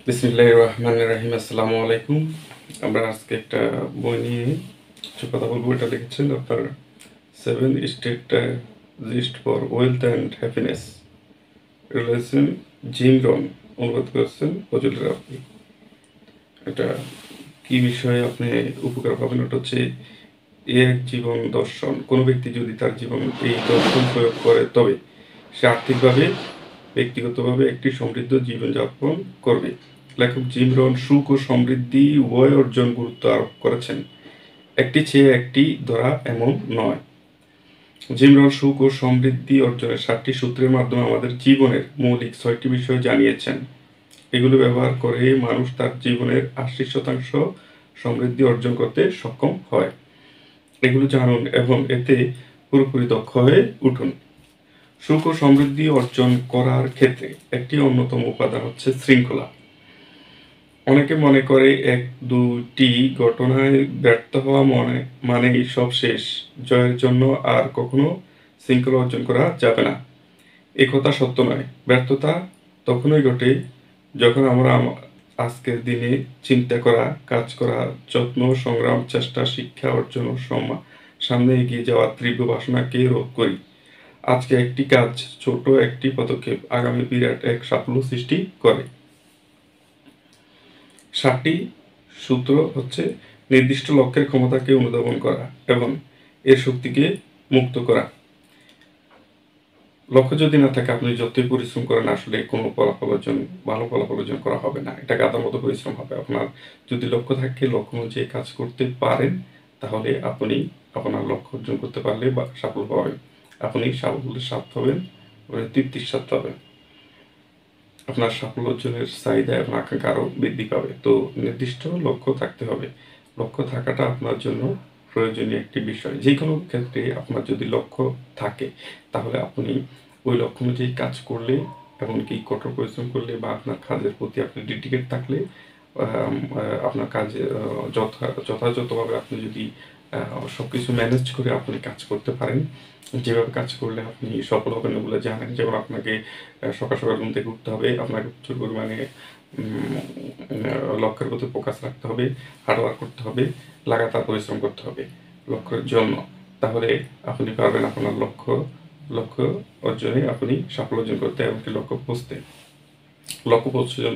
বিসমিল্লাহির রহমানির রহিম। আসসালামু আলাইকুম। আমরা আজকে একটা বই নিয়ে কিছু কথা বলবো। এটা লিখেছেন আপনার 7 strategist for wealth and happiness. এটা লিখেছেন জিম রন, অনুবাদ করেছেন ফজলুর রাব্বি। এটা কি বিষয়ে আপনি উপকার পাবেন? ওটা হচ্ছে এক জীবন দর্শন। কোনো ব্যক্তি যদি তার জীবন এই দর্শন প্রয়োগ করে তবে সে আর্থিকভাবে, ব্যক্তিগতভাবে একটি সমৃদ্ধ জীবনযাপন করবে। লেখক জিম রন সুখ ও সমৃদ্ধি উভয় অর্জন গুরুত্ব আরোপ করেছেন। একটি চেয়ে একটি ধরা এমন নয়। জিম রন সুখ ও সমৃদ্ধি অর্জনের 7টি সূত্রের মাধ্যমে আমাদের জীবনের মৌলিক 6টি বিষয় জানিয়েছেন। এগুলো ব্যবহার করে মানুষ তার জীবনের 80% সমৃদ্ধি অর্জন করতে সক্ষম হয়। এগুলো জানুন এবং এতে পুরোপুরি দক্ষ হয়ে উঠুন। সুখ ও সমৃদ্ধি অর্জন করার ক্ষেত্রে একটি অন্যতম উপাদান হচ্ছে শৃঙ্খলা। অনেকে মনে করে 1-2টি ঘটনায় ব্যর্থ হওয়া মানেই সব শেষ, জয়ের জন্য আর কখনো শৃঙ্খলা অর্জন করা যাবে না। এ কথা সত্য নয়। ব্যর্থতা তখনই ঘটে যখন আমরা আজকের দিনে চিন্তা করা, কাজ করা, যত্ন, সংগ্রাম, চেষ্টা, শিক্ষা অর্জন ও সামনে এগিয়ে যাওয়ার তীব্র বাসনাকে রোধ করি। আজকে একটি কাজ, ছোট একটি পদক্ষেপ আগামী বিরাট এক সাফল্য সৃষ্টি করে। 7টি সূত্র হচ্ছে নির্দিষ্ট লক্ষ্যের ক্ষমতাকে অনুধাবন করা এবং এর শক্তিকে মুক্ত করা। লক্ষ্য যদি না থাকে, আপনি যতই পরিশ্রম করেন আসলে কোনো ভালো ফলাফল অর্জন করা হবে না। এটা গাধার মতো পরিশ্রম হবে। আপনার যদি লক্ষ্য থাকে, লক্ষ্য অনুযায়ী কাজ করতে পারেন, তাহলে আপনি আপনার লক্ষ্য অর্জন করতে পারলে বা সাফল্য পাবেন। আপনি সাফল্যের স্বাদ পাবেন, তৃপ্তির স্বাদ পাবেন। আপনার সাফল্য অর্জনের চাহিদা এবং আকাঙ্ক্ষা আরও বৃদ্ধি পাবে। তো নির্দিষ্ট লক্ষ্য থাকতে হবে। লক্ষ্য থাকাটা আপনার জন্য প্রয়োজনীয় একটি বিষয়। যে কোনো ক্ষেত্রে আপনার যদি লক্ষ্য থাকে, তাহলে আপনি ওই লক্ষ্য অনুযায়ী কাজ করলে, এমনকি কঠোর পরিশ্রম করলে বা আপনার কাজের প্রতি আপনি ডেডিকেট থাকলে, আপনার কাজে যথাযথভাবে আপনি যদি সব কিছু ম্যানেজ করে আপনি কাজ করতে পারেন, যেভাবে কাজ করলে আপনি সফল হবেন ওগুলো জানেন। যেমন আপনাকে সকাল সকাল ঘুম থেকে উঠতে হবে, আপনাকে প্রচুর পরিমাণে লক্ষ্যের প্রতি ফোকাস রাখতে হবে, হার্ডওয়ার্ক করতে হবে, লাগাতার পরিশ্রম করতে হবে লক্ষ্যের জন্য। তাহলে আপনি পারবেন আপনার লক্ষ্য অর্জনে আপনি সাফল্য অর্জন করতে, এমনকি লক্ষ্য পৌঁছতে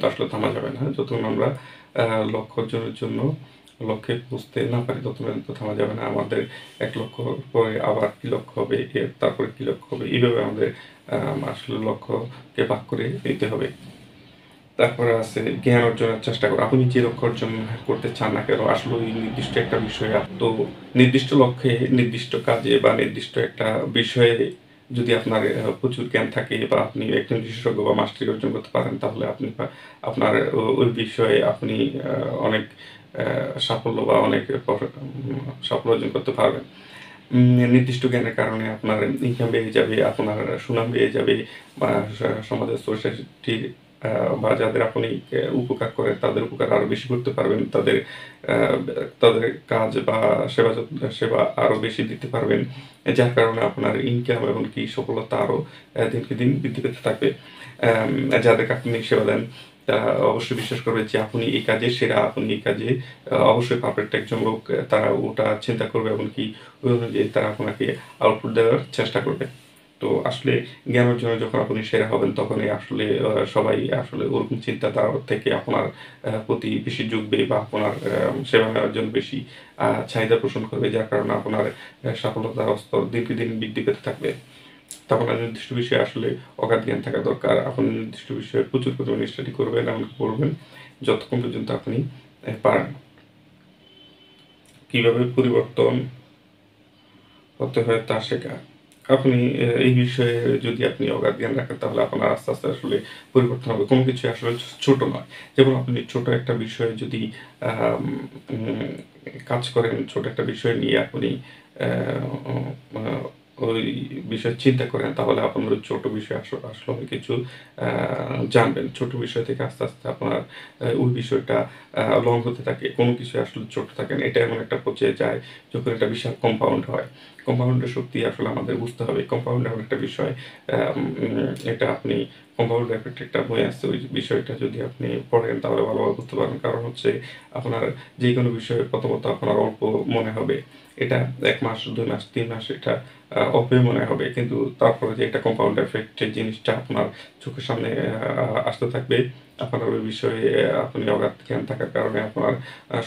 আসলে থামা যাবে না। যতক্ষণ আমরা লক্ষ্য অর্জনের জন্য লক্ষ্যে পৌঁছতে না পারি, ততক্ষণ তো থামা যাবে না। আমাদের এক লক্ষ্য পরে আবার কি লক্ষ্য হবে, তারপরে কি লক্ষ্য হবে, এইভাবে আমাদের আসলে লক্ষ্যকে ভাগ করে নিতে হবে। তারপরে আছে জ্ঞান অর্জনের চেষ্টা করা। আপনি যে লক্ষ্য অর্জন করতে চান না কেন, আসলে ওই নির্দিষ্ট একটা বিষয়ে তো নির্দিষ্ট লক্ষ্যে, নির্দিষ্ট কাজে বা নির্দিষ্ট একটা বিষয়ে যদি আপনার প্রচুর জ্ঞান থাকে বা আপনি একজন বিশেষজ্ঞ বা মাস্টারি অর্জন করতে পারেন, তাহলে আপনি আপনার ওই বিষয়ে আপনি অনেক সাফল্য বা অনেক সাফল্য অর্জন করতে পারবেন। নির্দিষ্ট জ্ঞানের কারণে আপনার ইনকাম বেড়ে যাবে, আপনার সুনাম বেড়ে যাবে বা সমাজের সোসাইটির বা যাদের আপনি উপকার করেন তাদের উপকার আরও বেশি করতে পারবেন। আহ, তাদের কাজ বা সেবা আরও বেশি দিতে পারবেন। যার কারণে আপনার ইনকাম এবং কি সফলতা আরও দিনকে দিন বৃদ্ধি পেতে থাকবে। যাদেরকে আপনি সেবা দেন তারা অবশ্যই বিশ্বাস করবে যে আপনি এই কাজে সেরা, আপনি এই কাজে অবশ্যই পারফেক্ট একজন লোক। তারা ওটা চিন্তা করবে এবং কি ওই অনুযায়ী তারা আপনাকে আউটপুট দেওয়ার চেষ্টা করবে। তো আসলে জ্ঞান অর্জনে যখন আপনি সেরা হবেন, তখনই আসলে সবাই আসলে ওরকম চিন্তাধারা থেকে আপনার প্রতি বেশি ঝুঁকবে বা আপনার সেবা নেওয়ার জন্য বেশি চাহিদা পোষণ করবে, যার কারণে আপনার সফলতার স্তর দিনকে দিন বৃদ্ধি পেতে থাকবে। তখন আর নির্দিষ্ট বিষয়ে আসলে অগাধ জ্ঞান থাকা দরকার। আপনি নির্দিষ্ট বিষয়ে প্রচুর পরিমাণে স্টাডি করবেন, এমনকি পড়বেন, যতক্ষণ পর্যন্ত আপনি পারেন। কিভাবে পরিবর্তন হতে হয় তা শেখা। আপনি এই বিষয়ে যদি আপনি অগাধ জ্ঞান রাখেন, তাহলে আপনার আস্তে আস্তে আসলে পরিবর্তন হবে। কোনো কিছু আসলে ছোট নয়। যেমন আপনি ছোট একটা বিষয়ে যদি আম উম কাজ করেন, ছোট একটা বিষয় নিয়ে আপনি আ আ ওই বিষয়ে চিন্তা করেন, তাহলে আপনার ওই ছোট বিষয়ে আসলে অনেক কিছু আ জানবেন। ছোট বিষয় থেকে আস্তে আস্তে আপনার ওই বিষয়টা লং হতে থাকে। কোনো কিছু আসলে ছোট থাকে না। এটা এমন একটা পর্যায়ে যায় যখন একটা বিশাল কম্পাউন্ড হয়। কম্পাউন্ডের শক্তি আসলে আমাদের বুঝতে হবে। কম্পাউন্ড এমন একটা বিষয়, এটা আপনি কম্পাউন্ড এফেক্ট একটা বই আছে, ওই বিষয়টা যদি আপনি পড়েন তাহলে ভালোভাবে বুঝতে পারবেন। কারণ হচ্ছে আপনার যে কোনো বিষয়ে প্রথমত আপনার অল্প মনে হবে, এটা 1 মাস 2 মাস 3 মাস এটা অল্পই মনে হবে, কিন্তু তারপরে যে একটা কম্পাউন্ড এফেক্ট যে জিনিসটা আপনার চোখের সামনে আসতে থাকবে, আপনার ওই বিষয়ে আপনি অগাধ জ্ঞান থাকার কারণে আপনার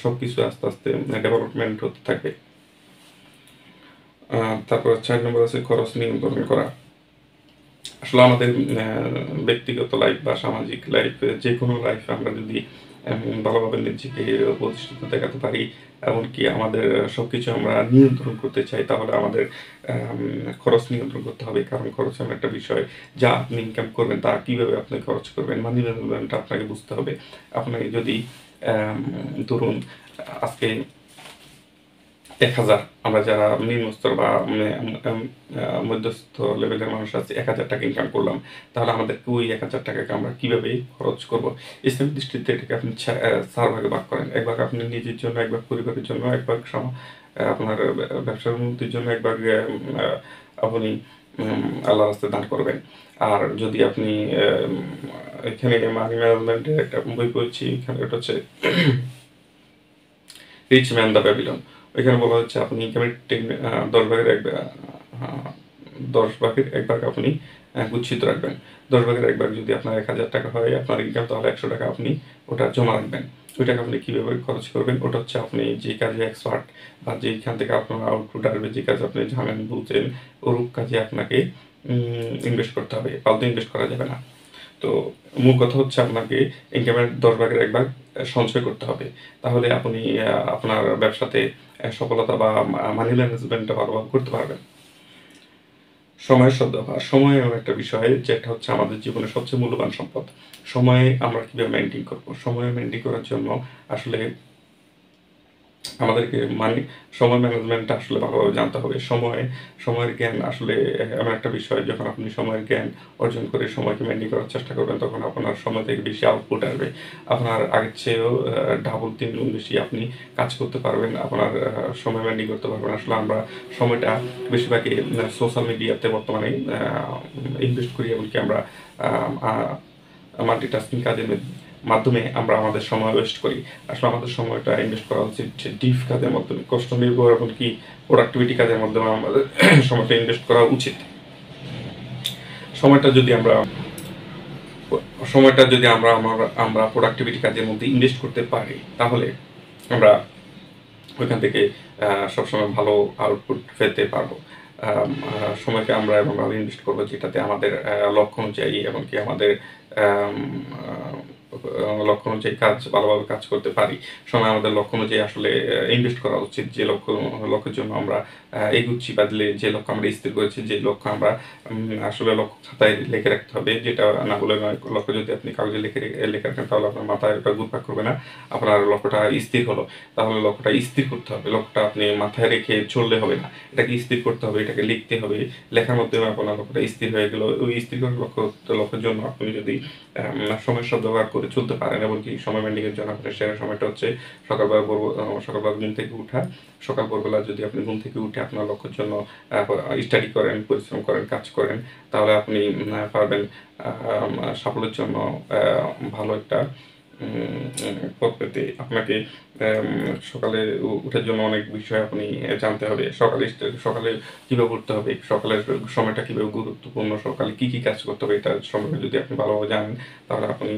সবকিছু আস্তে আস্তে ডেভেলপমেন্ট হতে থাকবে। তারপর 4 নম্বর আছে খরচ নিয়ন্ত্রণ করা। আসলে আমাদের ব্যক্তিগত লাইফ বা সামাজিক লাইফ, যে কোনো লাইফে আমরা যদি ভালোভাবে নিজেকে প্রতিষ্ঠিত দেখাতে পারি, এমনকি আমাদের সবকিছু আমরা নিয়ন্ত্রণ করতে চাই, তাহলে আমাদের খরচ নিয়ন্ত্রণ করতে হবে। কারণ খরচ এমন একটা বিষয়, যা আপনি ইনকাম করবেন তা কিভাবে আপনি খরচ করবেন, মানি ম্যানেজমেন্টটা আপনাকে বুঝতে হবে। আপনাকে যদি ধরুন আজকে 1,000, আমরা যারা নিম্নস্তর বা মধ্যস্থ লেভেলের মানুষ আছে, 1,000 টাকা ইনকাম করলাম, তাহলে আমাদেরকে ওই 1,000 টাকাকে আমরা কিভাবে খরচ করব? ইসলামিক দৃষ্টিতে এটাকে আপনি 4 ভাগে ভাগ করেন। 1 ভাগ আপনি নিজের জন্য, 1 ভাগ পরিবারের জন্য, 1 ভাগ আপনার ব্যবসার উন্নতির জন্য, 1 ভাগ আপনি আল্লাহর রাস্তায় দান করবেন। আর যদি আপনি এখানে মানি ম্যানেজমেন্টের একটা বই পড়েছি, এখানে এটা হচ্ছে রিচ ম্যান দ্য ব্যাবিলন। ওইখানে বলা হচ্ছে আপনি ইনকামের 10 ভাগের 1 ভাগ আপনি গুচ্ছিত রাখবেন। 10 ভাগের 1 ভাগ যদি আপনার 1,000 টাকা হয় আপনার ইনকাম, তাহলে 100 টাকা আপনি ওটা জমা রাখবেন। ওই টাকা আপনি কীভাবে খরচ করবেন, ওটা হচ্ছে আপনি যে কাজে এক্সপার্ট বা যেখান থেকে আপনার আউটপুট আসবে, যে কাজ আপনি জানেন বুঝেন, ওরূপ কাজে আপনাকে ইনভেস্ট করতে হবে। ফালতু ইনভেস্ট করা যাবে না। তো মূল কথা হচ্ছে আপনাকে ইনকামের 10 ভাগের 1 ভাগ সঞ্চয় করতে হবে। তাহলে আপনি আপনার ব্যবসাতে সফলতা বা মানি ম্যানেজমেন্টটা ভালোভাবে করতে পারবেন। সময়ের সদ্ব্যবহার। সময় এমন একটা বিষয় যেটা হচ্ছে আমাদের জীবনের সবচেয়ে মূল্যবান সম্পদ। সময় আমরা কিভাবে মেইনটেইন করব? সময় মেইনটেইন করার জন্য আসলে আমাদেরকে সময় ম্যানেজমেন্টটা আসলে ভালোভাবে জানতে হবে। সময়ের জ্ঞান আসলে এমন একটা বিষয়, যখন আপনি সময়ের জ্ঞান অর্জন করে সময়কে মেইনটেইন করার চেষ্টা করবেন, তখন আপনার সময় থেকে বেশি আউটপুট আসবে। আপনার আগের চেয়েও ডাবল 3 গুণ বেশি আপনি কাজ করতে পারবেন। আপনার সময় মেইনটেইন করতে পারবেন। আসলে আমরা সময়টা বেশিরভাগই সোশ্যাল মিডিয়াতে বর্তমানে ইনভেস্ট করি, এমনকি আমরা মাল্টিটাস্কিং কাজের মাধ্যমে আমরা আমাদের সময় ওয়েস্ট করি। আসলে আমাদের সময়টা ইনভেস্ট করা উচিত ডিপ কাজের মাধ্যমে, কষ্ট নির্ভর এমনকি প্রোডাক্টিভিটি কাজের মাধ্যমে আমাদের সময়টা ইনভেস্ট করা উচিত। সময়টা যদি আমরা আমরা প্রোডাক্টিভিটি কাজের মধ্যে ইনভেস্ট করতে পারি, তাহলে আমরা ওইখান থেকে সবসময় ভালো আউটপুট পেতে পারবো। সময়কে আমরা এমনভাবে ইনভেস্ট করবো যেটাতে আমাদের লক্ষ্য অনুযায়ী, এমনকি আমাদের লক্ষ্য অনুযায়ী ভালোভাবে কাজ করতে পারি। সময় আমাদের লক্ষ্য অনুযায়ী আসলে ইনভেস্ট করা উচিত। যে লক্ষ্যের জন্য আমরা এগুচ্ছি, বা যে লক্ষ্য আমরা স্থির করেছি, যে লক্ষ্য আমরা আসলে লক্ষ্য খাতায় লিখে রাখতে হবে, যেটা না বলে নয়। লক্ষ্য যদি আপনি কাগজে লিখে রাখেন, তাহলে আপনার মাথায় ওটা ঘুরপাক করবে না। আপনার লক্ষ্যটা স্থির হলো, তাহলে লক্ষ্যটা স্থির করতে হবে। লক্ষ্যটা আপনি মাথায় রেখে চললে হবে না, এটাকে স্থির করতে হবে, এটাকে লিখতে হবে। লেখার মাধ্যমে আপনার লক্ষ্যটা স্থির হয়ে গেল। ওই স্থির করার লক্ষ্যের জন্য আপনি যদি সময়ের সদ্ব্যবহার করে চলতে পারেন, এমনকি সময় মেনটেনের জন্য আপনার সেরা সময়টা হচ্ছে সকালবেলা ঘুম থেকে উঠা। সকাল ভোরবেলা যদি আপনি ঘুম থেকে উঠে আপনার লক্ষ্যের জন্য স্টাডি করেন, পরিশ্রম করেন, কাজ করেন, তাহলে আপনি পারবেন সাফল্যের জন্য ভালো একটা পথ পেতে। আপনাকে সকালে উঠার জন্য অনেক বিষয় আপনি জানতে হবে। সকালে কীভাবে উঠতে হবে, সকালের সময়টা কীভাবে গুরুত্বপূর্ণ, সকালে কী কী কাজ করতে হবে, এটা সম্পর্কে যদি আপনি ভালোভাবে জানেন, তাহলে আপনি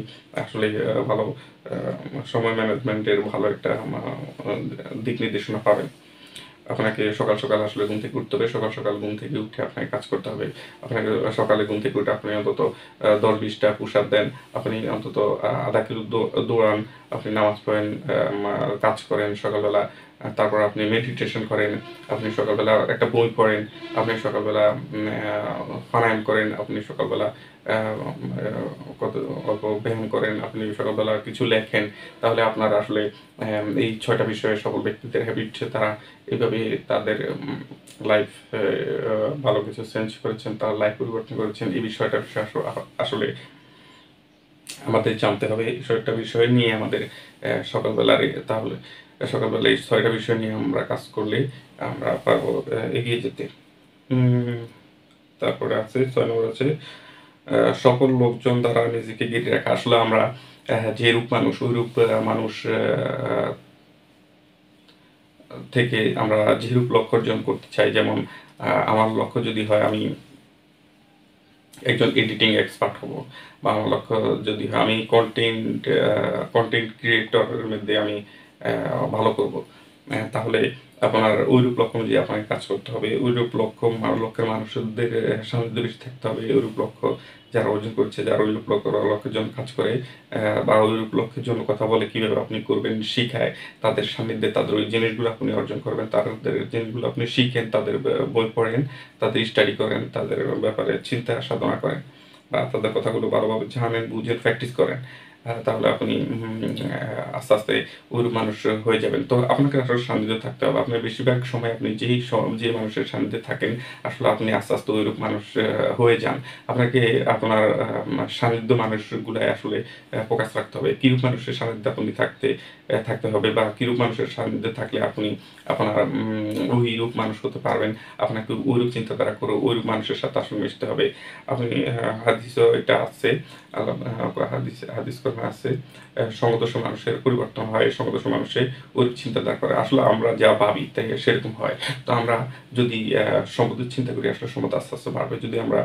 আসলে ভালো সময় ম্যানেজমেন্টের ভালো একটা দিক নির্দেশনা পাবেন। আপনাকে সকাল সকাল আসলে ঘুম থেকে উঠতে হবে। সকাল ঘুম থেকে উঠে আপনাকে কাজ করতে হবে। আপনাকে সকালে ঘুম থেকে উঠে আপনি অন্তত 10-20টা পুশ আপ দেন। আপনি অন্তত আধা কিলো দৌড়ান। আপনি নামাজ পড়েন, কাজ করেন সকালবেলা। তারপর আপনি মেডিটেশন করেন। আপনি সকালবেলা একটা বই পড়েন। আপনি সকালবেলা প্রাণায়াম করেন। আপনি সকালবেলা কত অল্প ব্যায়াম করেন। আপনি সকালবেলা কিছু লেখেন। তাহলে আপনার আসলে এই 6টা বিষয়ে সকল ব্যক্তিদের হ্যাবিট, তারা এইভাবে তাদের লাইফ ভালো কিছু চেঞ্জ করেছেন, তার লাইফ পরিবর্তন করেছেন। এই বিষয়টা আসলে আমাদের জানতে হবে। এই বিষয়টা বিষয় নিয়ে আমাদের সকালবেলার তাহলে সকালবেলা এই 6টা বিষয় নিয়ে আমরা কাজ করলে আমরা পারবো এগিয়ে যেতে। তারপরে আছে 6 নম্বর আছে সকল লোকজন দ্বারা নিজেকে ঘিরে রাখা। আসলে আমরা যেরূপ মানুষ ঐরূপ মানুষ থেকে আমরা যেরূপ লক্ষ্য অর্জন করতে চাই, যেমন আমার লক্ষ্য যদি হয় আমি একজন এডিটিং এক্সপার্ট হব, বা আমার লক্ষ্য যদি হয় আমি কন্টেন্ট ক্রিয়েটরের মধ্যে আমি ভালো করব, তাহলে আপনার ওইরূপ লক্ষ্য অনুযায়ী আপনাকে কাজ করতে হবে। ওইরূপ লক্ষ্যের মানুষদের সান্নিধ্য বেশি থাকতে হবে। ওইরূপ লক্ষ্য যারা অর্জন করছে, যারা ওইরূপ লক্ষ্যের জন্য কাজ করে বা ওইরূপ লক্ষ্যের জন্য কথা বলে কীভাবে আপনি করবেন শিখায়, তাদের সান্নিধ্যে তাদের ওই জিনিসগুলো আপনি অর্জন করবেন, তাদের জিনিসগুলো আপনি শিখেন, তাদের বই পড়েন, তাদের স্টাডি করেন, তাদের ব্যাপারে চিন্তা সাধনা করেন, বা তাদের কথাগুলো ভালোভাবে জানেন, বুঝেন, প্র্যাকটিস করেন, তাহলে আপনি আস্তে আস্তে ওইরূপ মানুষ হয়ে যাবেন। তো আপনাকে আসলে সান্নিধ্যে থাকতে হবে। আপনার বেশিরভাগ সময় আপনি যে মানুষের সান্নিধ্যে থাকেন, আসলে আপনি আস্তে আস্তে ওইরূপ মানুষ হয়ে যান। আপনাকে আপনার সান্নিধ্য মানুষগুলাই আসলে ফোকাস রাখতে হবে। কিরূপ মানুষের সান্নিধ্যে আপনি থাকতে হবে, বা কিরূপ মানুষের সান্নিধ্যে থাকলে আপনি আপনার ওইরূপ মানুষ হতে পারবেন। আপনাকে ওইরূপ চিন্তাধারা করে ওইরূপ মানুষের সাথে আসলে মিশতে হবে। আপনি হাদিসেও এটা আছে, হাদিস কথা আছে, সমদর্শ মানুষের পরিবর্তন হয়, সমদর্শ মানুষের ওইরূপ চিন্তাধারা করে। আসলে আমরা যা ভাবি তাই সেরকম হয়। তো আমরা যদি সমুদ্রের চিন্তা করি, আসলে সমতা আস্তে আস্তে বাড়বে। যদি আমরা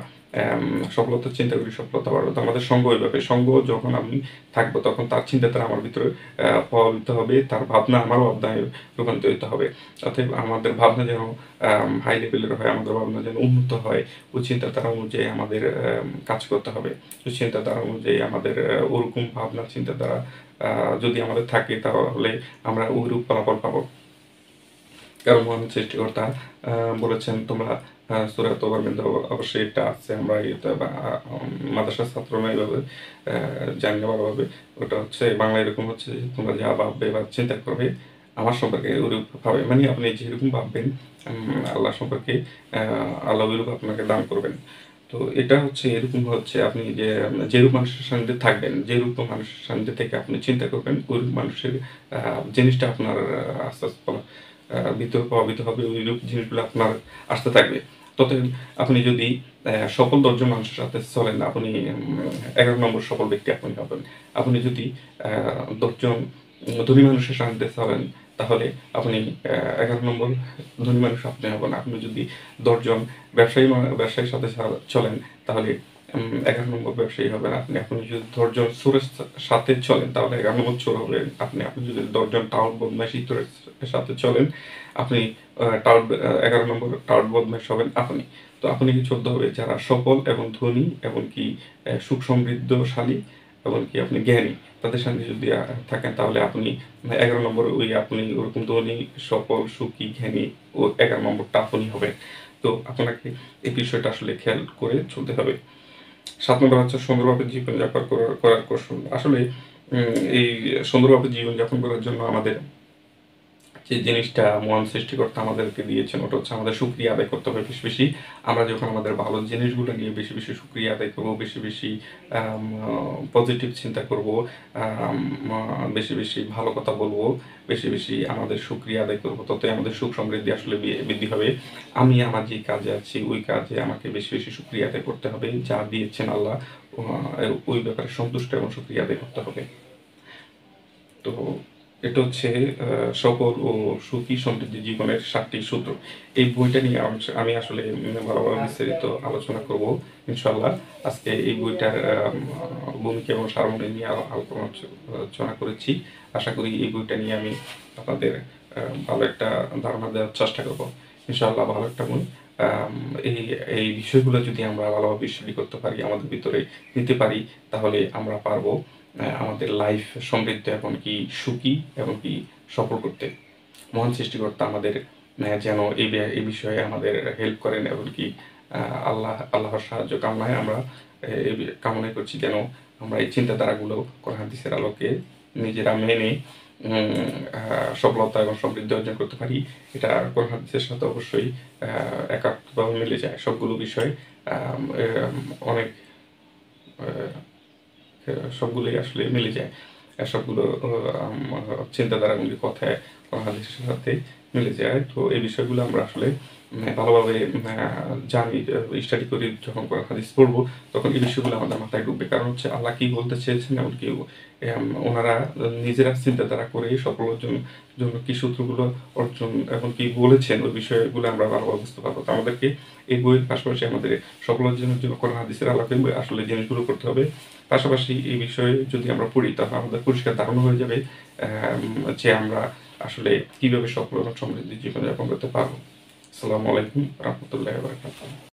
সফলতার চিন্তা করি, সফলতা বাড়বে। তো আমাদের সঙ্গ ওইভাবে, সঙ্গ যখন আমি থাকবো তখন তার চিন্তাধারা আমার ভিতরে প্রভাবিত হবে, তার ভাবনা আমার ভাবনায় রূপান্তরিত হবে। অতএব আমাদের ভাবনা যেন হাই লেভেলের হয়, আমাদের ভাবনা যেন উন্নত হয়, ওই চিন্তাধারা অনুযায়ী আমাদের কাজ করতে হবে। ওই চিন্তাধারা অনুযায়ী আমাদের ওরকম ভাবনা চিন্তাধারা যদি আমাদের থাকে, তাহলে আমরা ওইরূপ ফলাফল পাবো। কারণ মহান সৃষ্টিকর্তা বলেছেন, তোমরা সূরা তওবার মধ্যে অবশ্যই এটা আছে, আমরা মাদ্রাসার ছাত্ররা এইভাবে জানি না ভালোভাবে। ওটা হচ্ছে বাংলা এরকম হচ্ছে যে, তোমরা যা ভাববে বা চিন্তা করবে আমার সম্পর্কে ওইরূপ ভাবে, মানে আপনি যেরকম ভাববেন আল্লাহ সম্পর্কে আল্লাহ ওইরূপ আপনাকে দান করবেন। তো এটা হচ্ছে এরকম হচ্ছে, আপনি যেরূপ মানুষের সান্নিধ্যে থাকবেন, যেরূপ মানুষের সান্নিধ্যে থেকে আপনি চিন্তা করবেন, ওইরূপ মানুষের জিনিসটা আপনার আস্তে আস্তে ভিতরে প্রভাবিত হবে, ওইরূপ জিনিসগুলো আপনার আসতে থাকবে। ততদিন আপনি যদি সফল 10 জন মানুষের সাথে চলেন, আপনি 11 নম্বর সফল ব্যক্তি আপনি হবেন। আপনি যদি 10 জন ধনী মানুষের সান্নিধ্যে চলেন, তাহলে আপনি 11 নম্বর ধনী মানুষ আপনি হবেন। আপনি যদি 10 জন ব্যবসায়ীর সাথে চলেন, তাহলে 11 নম্বর ব্যবসায়ী হবেন আপনি। আপনি যদি 10 জন চোরের সাথে চলেন, তাহলে 11 নম্বর চোর হবেন আপনি। আপনি যদি 10 জন টাউট বদমাইশ ইতরের সাথে চলেন, আপনি 11 নম্বর টাউট বদমাইশ হবেন আপনি। তো আপনি চলতে হবে যারা সফল এবং ধনী, এমনকি সুখ সমৃদ্ধশালী, এমনকি আপনি জ্ঞানী, তাদের সঙ্গে যদি থাকেন, তাহলে আপনি 11 নম্বর আপনি ওরকম ধনী, সফল, সুখী, জ্ঞানী ও 11 নম্বরটা আপনি হবেন। তো আপনাকে এই বিষয়টা আসলে খেয়াল করে চলতে হবে। 7 নম্বর হচ্ছে সুন্দরভাবে জীবনযাপন করার কৌশল। আসলে এই সুন্দরভাবে জীবনযাপন করার জন্য আমাদের যে জিনিসটা মহান সৃষ্টিকর্তা আমাদেরকে দিয়েছেন, ওটা হচ্ছে আমাদের শুকরিয়া আদায় করতে হবে বেশি বেশি। আমরা যখন আমাদের ভালো জিনিসগুলো নিয়ে বেশি বেশি শুকরিয়া আদায় করবো, বেশি বেশি পজিটিভ চিন্তা করব, বেশি বেশি ভালো কথা বলবো, বেশি বেশি আমাদের শুকরিয়া আদায় করবো, ততই আমাদের সুখ সমৃদ্ধি আসলে বৃদ্ধি হবে। আমি আমার যে কাজে আছি ওই কাজে আমাকে বেশি বেশি শুকরিয়া আদায় করতে হবে, যা দিয়েছেন আল্লাহ ওই ব্যাপারে সন্তুষ্ট এবং শুকরিয়া আদায় করতে হবে। তো এটা হচ্ছে সফল ও সুখী সমৃদ্ধি জীবনের 7টি সূত্র। এই বইটা নিয়ে আমি আসলে ভালোভাবে বিস্তারিত আলোচনা করব ইনশাল্লাহ। আজকে এই বইটার ভূমিকা এবং সারমর্ম নিয়ে আলোচনা করেছি। আশা করি এই বইটা নিয়ে আমি আপনাদের ভালো একটা ধারণা দেওয়ার চেষ্টা করব ইনশাল্লাহ। ভালো একটা বই। এই এই বিষয়গুলো যদি আমরা ভালোভাবে স্টাডি করতে পারি, আমাদের ভিতরে নিতে পারি, তাহলে আমরা পারবো আমাদের লাইফ সমৃদ্ধ, এমনকি সুখী, এমনকি সফল করতে। মহান সৃষ্টিকর্তা আমাদের যেন এই বিষয়ে আমাদের হেল্প করেন, এমনকি আল্লাহর সাহায্য কামনায় আমরা কামনা করছি, যেন আমরা এই চিন্তাধারাগুলো কোরআন হাদিসের আলোকে নিজেরা মেনে সফলতা এবং সমৃদ্ধি অর্জন করতে পারি। এটা কোরআন হাদিসের সাথে অবশ্যই একাত্মভাবে মিলে যায়। সবগুলো বিষয় অনেক সবগুলোই আসলে মিলে যায়। সবগুলো চিন্তাধারাগুলি কথায় কোরআন হাদিসের সাথে মিলে যায়। তো এই বিষয়গুলো আমরা আসলে ভালোভাবে জানি, স্টাডি করি, যখন কোরআন হাদিস পড়বো তখন এই বিষয়গুলো আমাদের মাথায় ঢুকবে। কারণ হচ্ছে আল্লাহ কি বলতে চেয়েছেন, এমনকি ওনারা নিজেরা চিন্তাধারা করে সফল অর্জন জন্য কি সূত্রগুলো অর্জন এবং কি বলেছেন ওই বিষয়গুলো আমরা ভালোভাবে বুঝতে পারবো। তো আমাদেরকে এই বইয়ের পাশাপাশি আমাদের সফল অর্জনের জন্য কোরআন হাদিসের আলোকে আসলে জিনিসগুলো করতে হবে। পাশাপাশি এই বিষয়ে যদি আমরা পড়ি তাহলে আমাদের পরিষ্কার ধারণা হয়ে যাবে যে আমরা আসলে কিভাবে সফল এবং সমৃদ্ধ জীবনযাপন করতে পারবো। আসসালামু আলাইকুম ওয়া রাহমাতুল্লাহি ওয়া বারাকাতুহু।